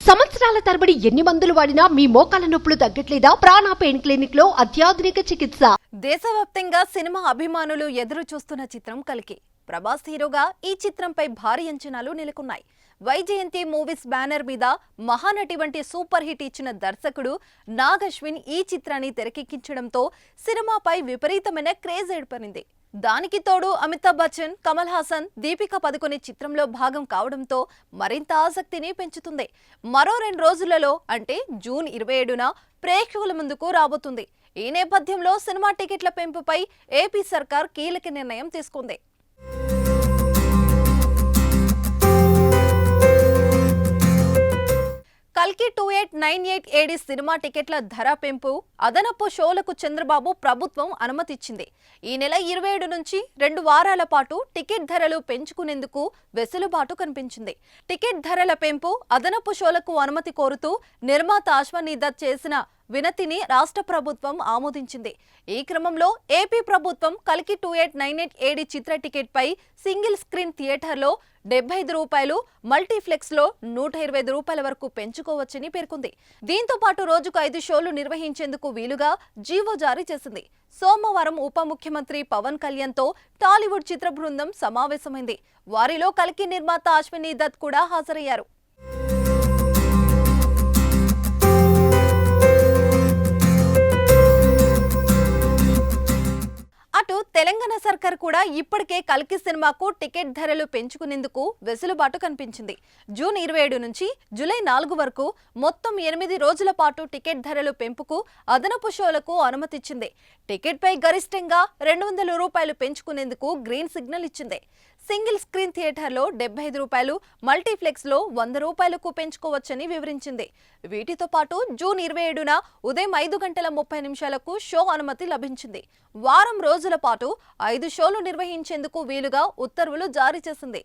సంవత్సరాల తరబడి ఎన్ని మందులు వాడినా మీ మోకాల నొప్పులు తగ్గట్లేదా? ప్రాణ పెయిన్ క్లినిక్ లో అత్యాధునిక చికిత్స. దేశవ్యాప్తంగా సినిమా అభిమానులు ఎదురు చూస్తున్న చిత్రం కల్కి. ప్రభాస్ హీరోగా ఈ చిత్రంపై భారీ అంచనాలు నెలకొన్నాయి. వైజయంతి మూవీస్ బ్యానర్ మీద మహానటి వంటి సూపర్ హిట్ ఇచ్చిన దర్శకుడు నాగ్ అశ్విన్ ఈ చిత్రాన్ని తెరకెక్కించడంతో సినిమాపై విపరీతమైన క్రేజ్ ఏర్పడింది. దానికి తోడు అమితాబ్ బచ్చన్, కమల్ హాసన్, దీపికా పదుకొనే చిత్రంలో భాగం కావడంతో మరింత ఆసక్తిని పెంచుతుంది. మరో 2 రోజులలో అంటే జూన్ 27న ప్రేక్షకుల ముందుకు రాబోతుంది. ఈ నేపథ్యంలో సినిమా టికెట్ల పెంపుపై ఏపీ సర్కార్ కీలక నిర్ణయం తీసుకుంది. కల్కి 2898 AD సినిమా టికెట్ల ధర పెంపు అదనపు షోలకు చంద్రబాబు ప్రభుత్వం అనుమతిచ్చింది. ఈ నెల 27 నుంచి 2 వారాల పాటు టికెట్ ధరలు పెంచుకునేందుకు వెసులుబాటు కనిపించింది. టికెట్ ధరల పెంపు, అదనపు షోలకు అనుమతి కోరుతూ నిర్మాత అశ్వనీ దత్ చేసిన వినతిని రాష్ట్ర ప్రభుత్వం ఆమోదించింది. ఈ క్రమంలో ఏపీ ప్రభుత్వం కల్కి 2898 AD చిత్ర టికెట్ పై సింగిల్ స్క్రీన్ థియేటర్లో ₹75, మల్టీప్లెక్స్ లో ₹125 వరకు పెంచుకోవచ్చని పేర్కొంది. దీంతో పాటు రోజుకు 5 షోలు నిర్వహించేందుకు వీలుగా జీవో జారీ చేసింది. సోమవారం ఉప ముఖ్యమంత్రి పవన్ కళ్యాణ్ తో టాలీవుడ్ చిత్ర బృందం సమావేశమైంది. వారిలో కల్కి నిర్మాత అశ్వనీ దత్ కూడా హాజరయ్యారు. అటు తెలంగాణ సర్కార్ కూడా ఇప్పటికే కల్కి సినిమాకు టికెట్ ధరలు పెంచుకునేందుకు వెసులుబాటు కనిపించింది. జూన్ 27 నుంచి జూలై 4 వరకు మొత్తం 8 రోజుల పాటు టికెట్ ధరలు పెంపుకు, అదనపు షోలకు అనుమతిచ్చింది. టికెట్ పై గరిష్టంగా ₹200 పెంచుకునేందుకు గ్రీన్ సిగ్నల్ ఇచ్చింది. సింగిల్ స్క్రీన్ థియేటర్లో ₹75, మల్టీప్లెక్స్ లో ₹100కు పెంచుకోవచ్చని వివరించింది. వీటితో పాటు జూన్ 27న ఉదయం 5:30 షో అనుమతి లభించింది. వారం రోజుల పాటు 5 షోలు నిర్వహించేందుకు వీలుగా ఉత్తర్వులు జారీ చేసింది.